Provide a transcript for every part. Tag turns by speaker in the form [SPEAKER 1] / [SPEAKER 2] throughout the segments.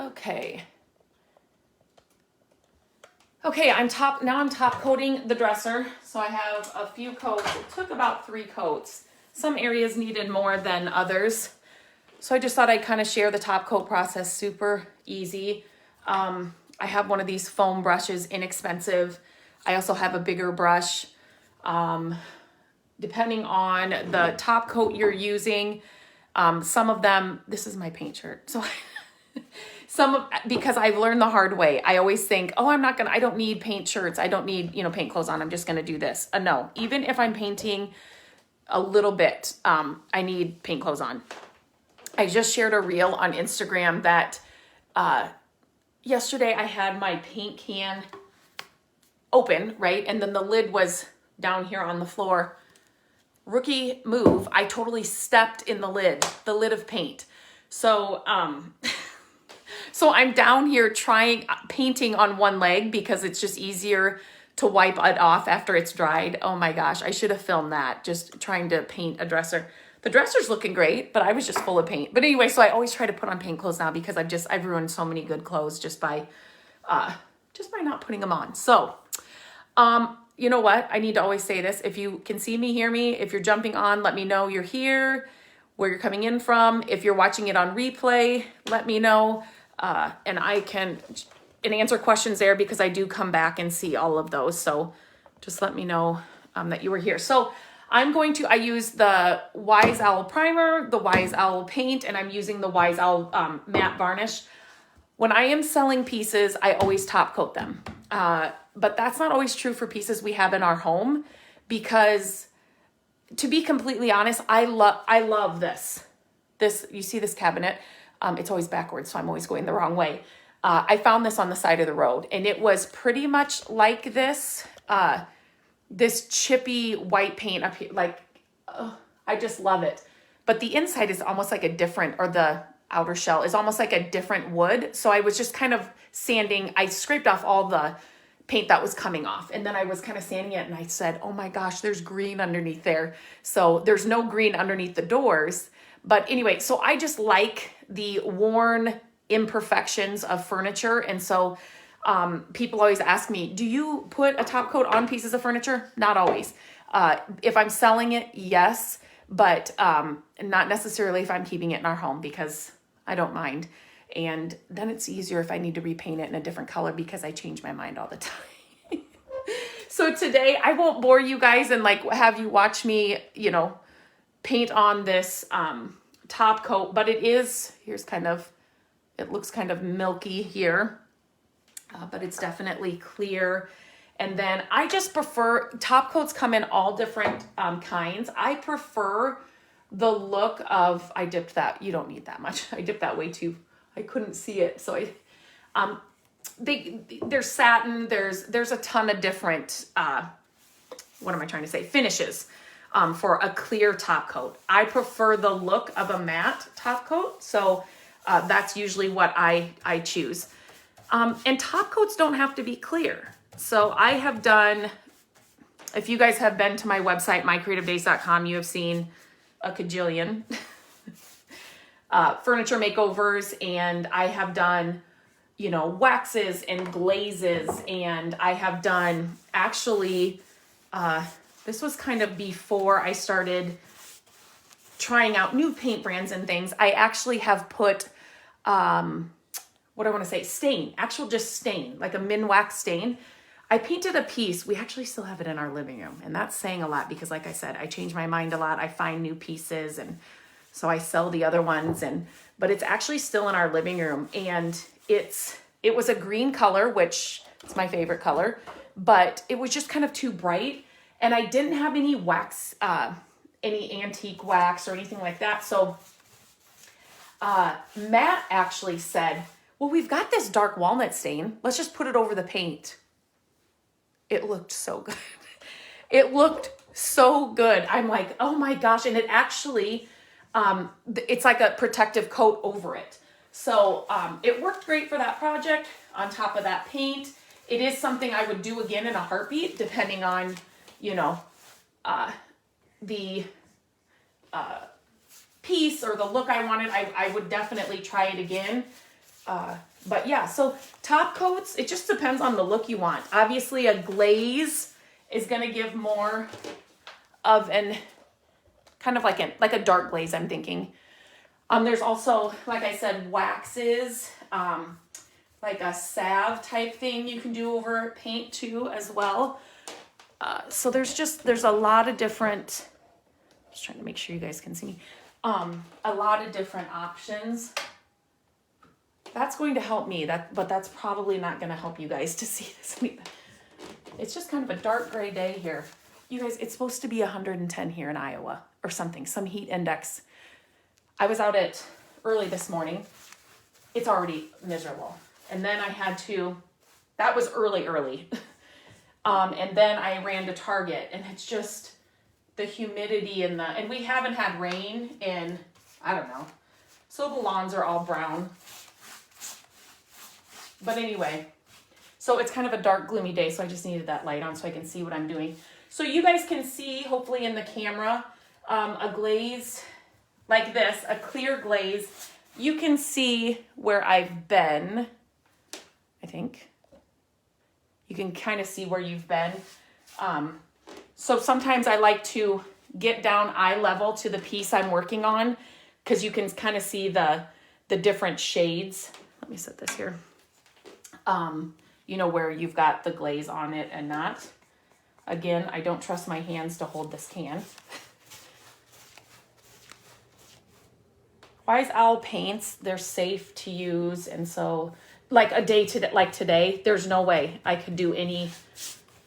[SPEAKER 1] Okay. Okay, I'm top coating the dresser. So I have a few coats. It took about 3 coats. Some areas needed more than others. So I just thought I'd kind of share the top coat process. Super easy. I have one of these foam brushes, inexpensive. I also have a bigger brush. Depending on the top coat you're using, some of them, this is my paint shirt. So because I've learned the hard way, I always think, oh, I don't need paint shirts. I don't need, paint clothes on. I'm just going to do this. No, even if I'm painting a little bit, I need paint clothes on. I just shared a reel on Instagram that yesterday I had my paint can open, right? And then the lid was down here on the floor. Rookie move, I totally stepped in the lid of paint. So, so I'm down here painting on one leg because it's just easier to wipe it off after it's dried. Oh my gosh, I should have filmed that, just trying to paint a dresser. The dresser's looking great, but I was just full of paint. But anyway, so I always try to put on paint clothes now because I've ruined so many good clothes just by not putting them on. So, you know what? I need to always say this. If you can see me, hear me, if you're jumping on, let me know you're here, where you're coming in from. If you're watching it on replay, let me know. And I can answer questions there because I do come back and see all of those. So just let me know that you were here. So I use the Wise Owl primer, the Wise Owl paint, and I'm using the Wise Owl matte varnish. When I am selling pieces, I always top coat them. But that's not always true for pieces we have in our home because, to be completely honest, I love this. You see this cabinet? It's always backwards, so I'm always going the wrong way. I found this on the side of the road, and it was pretty much like this chippy white paint up here. I just love it. But the inside is almost like the outer shell is almost like a different wood. So I was just kind of sanding. I scraped off all the paint that was coming off, and then I was kind of sanding it, and I said, oh my gosh, there's green underneath there. So there's no green underneath the doors. But anyway, so I just like the worn imperfections of furniture. And so people always ask me, do you put a top coat on pieces of furniture? Not always. If I'm selling it, yes, but not necessarily if I'm keeping it in our home because I don't mind. And then it's easier if I need to repaint it in a different color because I change my mind all the time. So today I won't bore you guys and have you watch me, paint on this top coat, but it looks kind of milky here, but it's definitely clear. And then I just prefer, top coats come in all different kinds. I prefer the look of, I dipped that, you don't need that much. I dipped that way too, I couldn't see it. So there's satin, there's a ton of different, finishes for a clear top coat. I prefer the look of a matte top coat. So that's usually what I choose. And top coats don't have to be clear. So I have done, if you guys have been to my website, mycreativedays.com, you have seen a cajillion furniture makeovers, and I have done, waxes and glazes, and I have done actually, this was kind of before I started trying out new paint brands and things. I actually have put, stain, just stain, like a Minwax stain. I painted a piece. We actually still have it in our living room, and that's saying a lot because, like I said, I change my mind a lot. I find new pieces, and so I sell the other ones, but it's actually still in our living room, and it was a green color, which is my favorite color, but it was just kind of too bright, and I didn't have any wax, any antique wax or anything like that. So Matt actually said, well, we've got this dark walnut stain. Let's just put it over the paint. It looked so good. It looked so good. I'm like, oh my gosh. And it actually, it's like a protective coat over it. So it worked great for that project on top of that paint. It is something I would do again in a heartbeat, depending on, the piece or the look I wanted. I would definitely try it again. But yeah, so top coats, it just depends on the look you want. Obviously a glaze is going to give more of an kind of like a dark glaze, I'm thinking. There's also, like I said, waxes, like a salve type thing you can do over paint too as well. So there's a lot of different, just trying to make sure you guys can see me, a lot of different options. That's going to help me, but that's probably not going to help you guys to see this. It's just kind of a dark gray day here. You guys, it's supposed to be 110 here in Iowa or something, some heat index. I was out early this morning. It's already miserable. And then I had to, that was early. And then I ran to Target, and it's just the humidity and we haven't had rain in, I don't know. So the lawns are all brown. But anyway, so it's kind of a dark, gloomy day, so I just needed that light on so I can see what I'm doing. So you guys can see, hopefully in the camera, a glaze like this, a clear glaze. You can see where I've been, I think. You can kind of see where you've been. So sometimes I like to get down eye level to the piece I'm working on because you can kind of see the different shades. Let me set this here. You know, where you've got the glaze on it and not. Again, I don't trust my hands to hold this can. Wise Owl paints, they're safe to use, and so like a day like today, there's no way I could do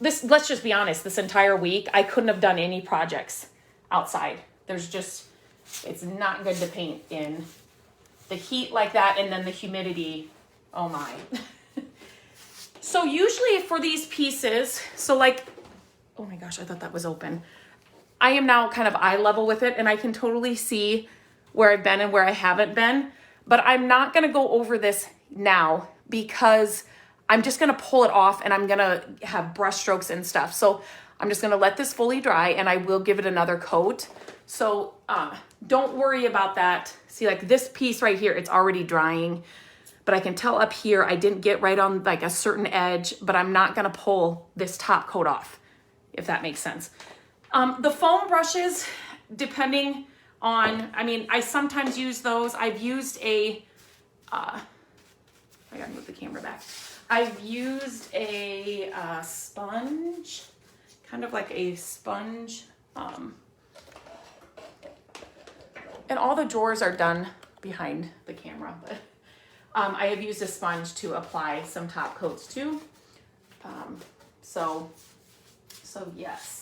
[SPEAKER 1] let's just be honest, this entire week I couldn't have done any projects outside. It's not good to paint in the heat like that, and then the humidity, oh my. So usually for these pieces, so like, oh my gosh, I thought that was open. I am now kind of eye level with it, and I can totally see where I've been and where I haven't been, but I'm not gonna go over this now because I'm just gonna pull it off and I'm gonna have brush strokes and stuff. So I'm just gonna let this fully dry, and I will give it another coat. So don't worry about that. See, like this piece right here, it's already drying. But I can tell up here, I didn't get right on like a certain edge, but I'm not gonna pull this top coat off, if that makes sense. The foam brushes, depending on, I mean, I sometimes use those. I've used I gotta move the camera back. I've used a sponge, kind of like a sponge. And all the drawers are done behind the camera, but I have used a sponge to apply some top coats too. So yes.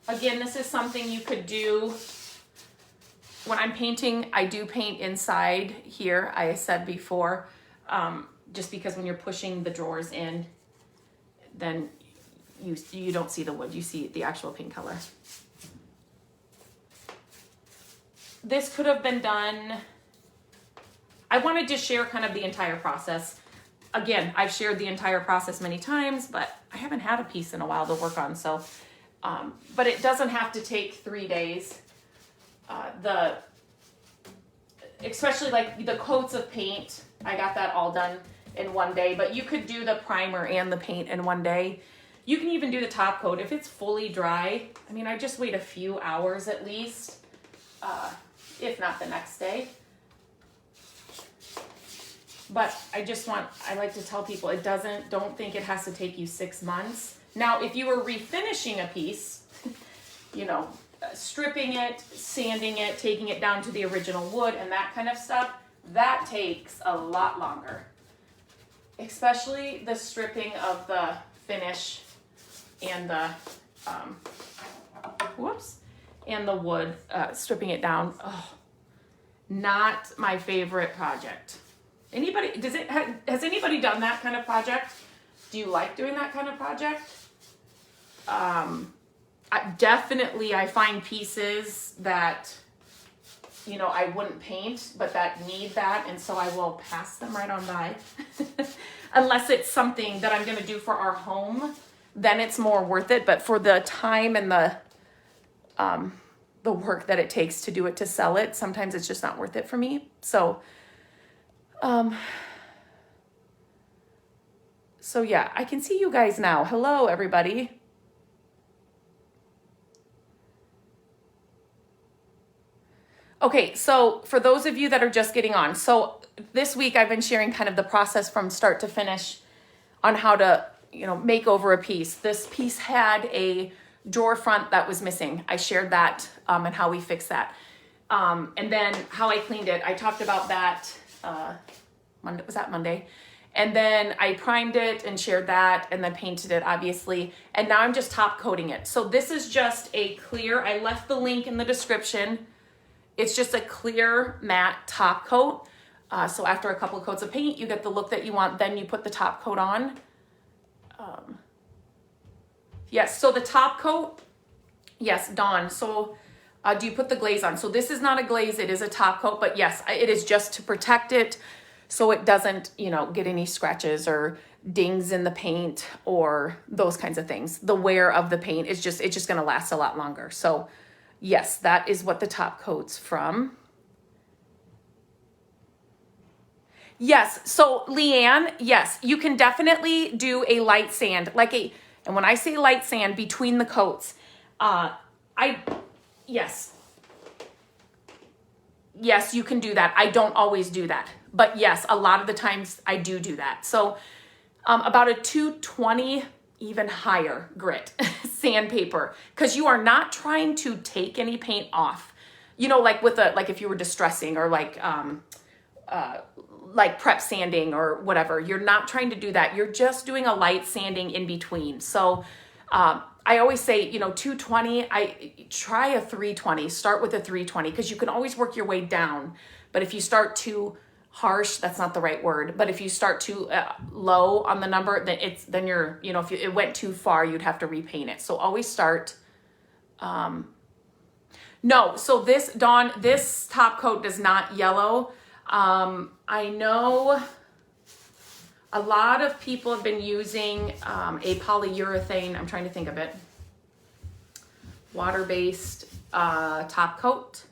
[SPEAKER 1] Again, this is something you could do. When I'm painting, I do paint inside here, I said before, just because when you're pushing the drawers in, then you don't see the wood, you see the actual paint color. This could have been done, I wanted to share kind of the entire process. Again, I've shared the entire process many times, but I haven't had a piece in a while to work on, so, but it doesn't have to take 3 days. Especially like the coats of paint, I got that all done in 1 day, but you could do the primer and the paint in 1 day. You can even do the top coat if it's fully dry. I mean, I just wait a few hours at least, if not the next day. But I like to tell people don't think it has to take you 6 months. Now, if you were refinishing a piece, you know, stripping it, sanding it, taking it down to the original wood and that kind of stuff, that takes a lot longer. Especially the stripping of the finish and the, and the wood, stripping it down. Oh, not my favorite project. Has anybody done that kind of project? Do you like doing that kind of project? I find pieces that, you know, I wouldn't paint, but that need that, and so I will pass them right on by. Unless it's something that I'm going to do for our home, then it's more worth it. But for the time and the the work that it takes to do it to sell it. Sometimes it's just not worth it for me. So yeah, I can see you guys now. Hello, everybody. Okay, so for those of you that are just getting on, so this week I've been sharing kind of the process from start to finish on how to, make over a piece. This piece had a drawer front that was missing. I shared that and how we fixed that. And then how I cleaned it. I talked about that, Monday, was that Monday? And then I primed it and shared that and then painted it, obviously. And now I'm just top coating it. So this is just a clear, I left the link in the description. It's just a clear matte top coat. So after a couple of coats of paint, you get the look that you want. Then you put the top coat on. Yes, so the top coat, yes, Dawn. So do you put the glaze on? So this is not a glaze, it is a top coat, but yes, it is just to protect it so it doesn't, get any scratches or dings in the paint or those kinds of things. The wear of the paint is it's just gonna last a lot longer. So yes, that is what the top coat's from. Yes, so Leanne, yes, you can definitely do a light sand, and when I say light sand between the coats, yes, you can do that. I don't always do that, but yes, a lot of the times I do that. So about a 220, even higher grit sandpaper, because you are not trying to take any paint off, like if you were distressing or like prep sanding or whatever. You're not trying to do that. You're just doing a light sanding in between. So I always say, 220, I try a 320, start with a 320, because you can always work your way down. But if you start too harsh, that's not the right word. But if you start too low on the number, then you're, if it went too far, you'd have to repaint it. So always start. No, so this top coat does not yellow. I know a lot of people have been using a polyurethane, I'm trying to think of it, water-based top coat.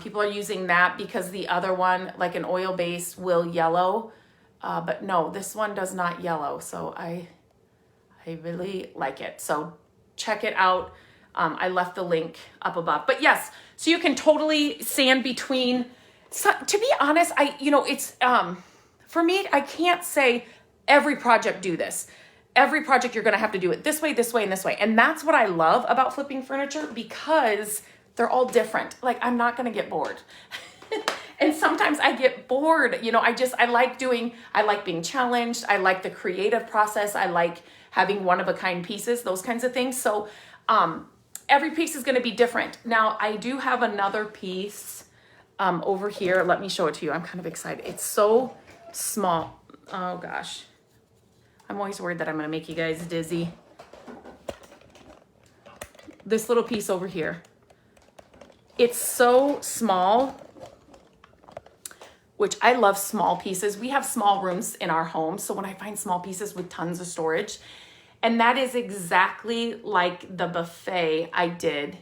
[SPEAKER 1] People are using that because the other one, like an oil base, will yellow. But no, this one does not yellow. So I really like it. So check it out. I left the link up above. But yes, so you can totally sand between. So, to be honest, it's, for me, I can't say every project do this. Every project you're going to have to do it this way, this way, and this way. And that's what I love about flipping furniture, because they're all different. Like, I'm not going to get bored. And sometimes I get bored. I like being challenged. I like the creative process. I like having one-of-a-kind pieces, those kinds of things. So every piece is going to be different. Now, I do have another piece over here. Let me show it to you. I'm kind of excited. It's so small. Oh gosh. I'm always worried that I'm going to make you guys dizzy. This little piece over here. It's so small, which I love small pieces. We have small rooms in our home. So when I find small pieces with tons of storage, and that is exactly like the buffet I did,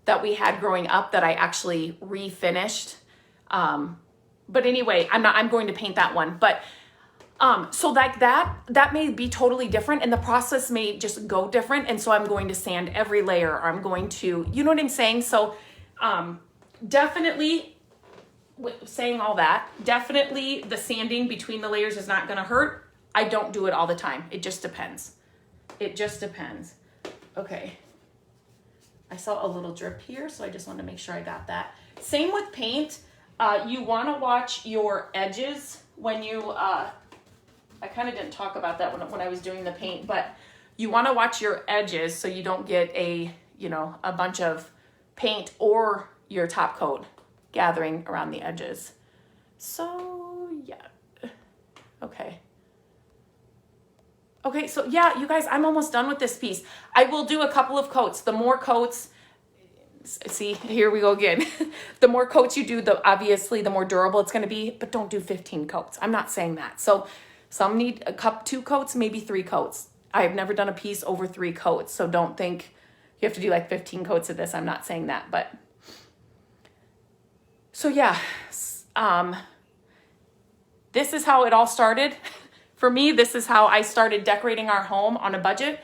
[SPEAKER 1] that we had growing up that I actually refinished. But anyway, I'm going to paint that one. But so like that may be totally different, and the process may just go different. And so I'm going to sand every layer, or I'm going to, you know what I'm saying? So definitely, saying all that, definitely the sanding between the layers is not going to hurt. I don't do it all the time. It just depends. Okay. I saw a little drip here, so I just wanted to make sure I got that. Same with paint. You want to watch your edges when you, I kind of didn't talk about that when I was doing the paint, but you want to watch your edges so you don't get a bunch of paint or your top coat gathering around the edges. So yeah, okay. Okay, so yeah, you guys, I'm almost done with this piece. I will do a couple of coats. The more coats, see, here we go again. The more coats you do, obviously the more durable it's going to be, but don't do 15 coats. I'm not saying that. So some need 2 coats, maybe 3 coats. I have never done a piece over 3 coats, so don't think, you have to do like 15 coats of this. I'm not saying that, but so yeah, this is how it all started. For me, this is how I started decorating our home on a budget.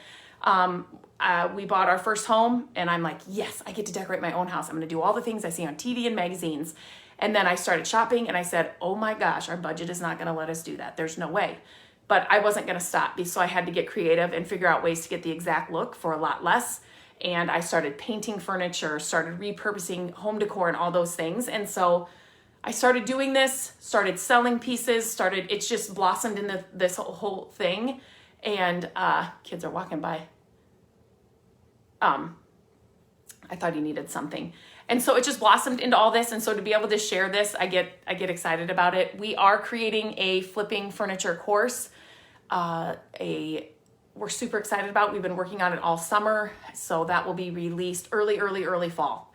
[SPEAKER 1] We bought our first home and I'm like, yes, I get to decorate my own house. I'm gonna do all the things I see on TV and magazines. And then I started shopping and I said, oh my gosh, our budget is not gonna let us do that. There's no way. But I wasn't gonna stop, so I had to get creative and figure out ways to get the exact look for a lot less. And I started painting furniture, started repurposing home decor and all those things. And so I started doing this, started selling pieces, it's just blossomed into this whole thing. And kids are walking by. I thought he needed something. And so it just blossomed into all this. And so to be able to share this, I get excited about it. We are creating a flipping furniture course. We're super excited about. We've been working on it all summer. So that will be released early fall.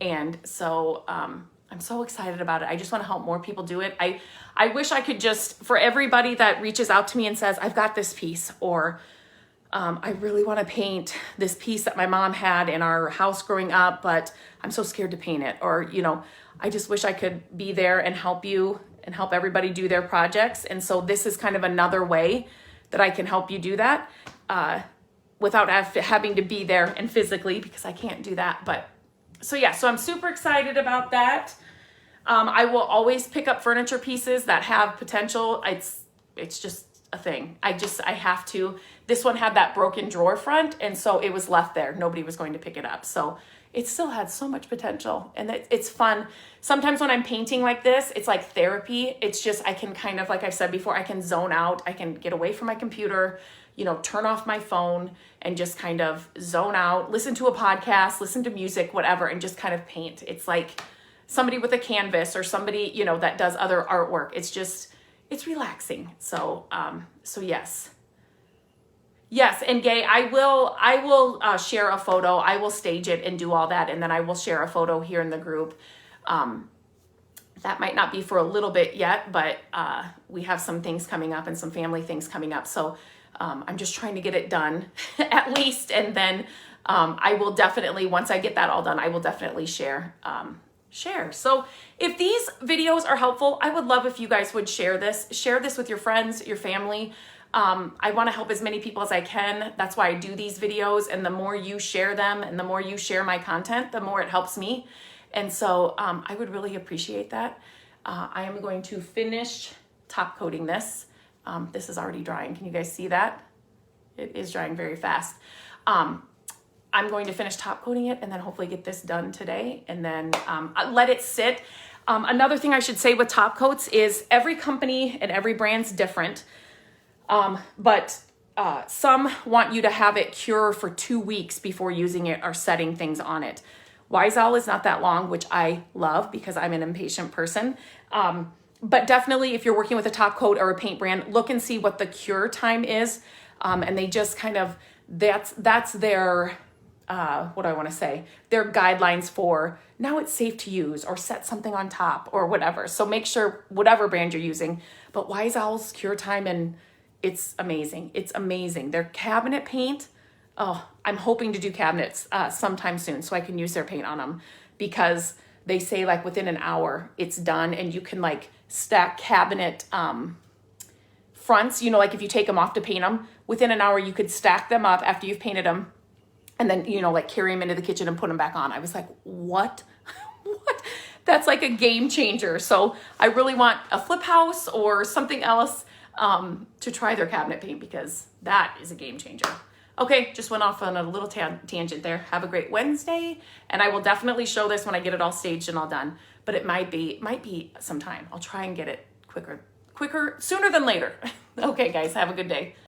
[SPEAKER 1] And so I'm so excited about it. I just want to help more people do it. I wish I could just, for everybody that reaches out to me and says, I've got this piece, or I really want to paint this piece that my mom had in our house growing up, but I'm so scared to paint it. Or, I just wish I could be there and help you and help everybody do their projects. And so this is kind of another way that I can help you do that without having to be there and physically, because I can't do that. But so yeah, so I'm super excited about that. I will always pick up furniture pieces that have potential. It's just a thing. I have to. This one had that broken drawer front, and so it was left there. Nobody was going to pick it up. So it still had so much potential, and it's fun. Sometimes when I'm painting like this, it's like therapy. It's just, I can kind of, like I've said before, I can zone out. I can get away from my computer, turn off my phone and just kind of zone out, listen to a podcast, listen to music, whatever, and just kind of paint. It's like somebody with a canvas or somebody, that does other artwork. It's relaxing. So yes. Yes, and Gay, I will share a photo. I will stage it and do all that, and then I will share a photo here in the group. That might not be for a little bit yet, but we have some things coming up and some family things coming up. So I'm just trying to get it done at least, and then I will definitely, once I get that all done, I will definitely share. So if these videos are helpful, I would love if you guys would share this with your friends, your family. I want to help as many people as I can. That's why I do these videos. And the more you share them and the more you share my content, the more it helps me. And so I would really appreciate that. I am going to finish top coating this. This is already drying. Can you guys see that? It is drying very fast. I'm going to finish top coating it and then hopefully get this done today and then let it sit. Another thing I should say with top coats is every company and every brand's different. But some want you to have it cure for 2 weeks before using it or setting things on it. Wiseowl is not that long, which I love because I'm an impatient person. But definitely if you're working with a top coat or a paint brand, look and see what the cure time is. And they just kind of, that's their, what do I want to say? Their guidelines for now it's safe to use or set something on top or whatever. So make sure whatever brand you're using, but Wiseowl's cure time, and it's amazing. It's amazing. Their cabinet paint, oh, I'm hoping to do cabinets sometime soon so I can use their paint on them, because they say like within an hour it's done, and you can like stack cabinet fronts, like if you take them off to paint them, within an hour you could stack them up after you've painted them and then, like carry them into the kitchen and put them back on. I was like, what? What? That's like a game changer. So I really want a flip house or something else to try their cabinet paint, because that is a game changer. Okay, just went off on a little tangent there. Have a great Wednesday, and I will definitely show this when I get it all staged and all done, but it might be some time. I'll try and get it quicker, sooner than later. Okay, guys, have a good day.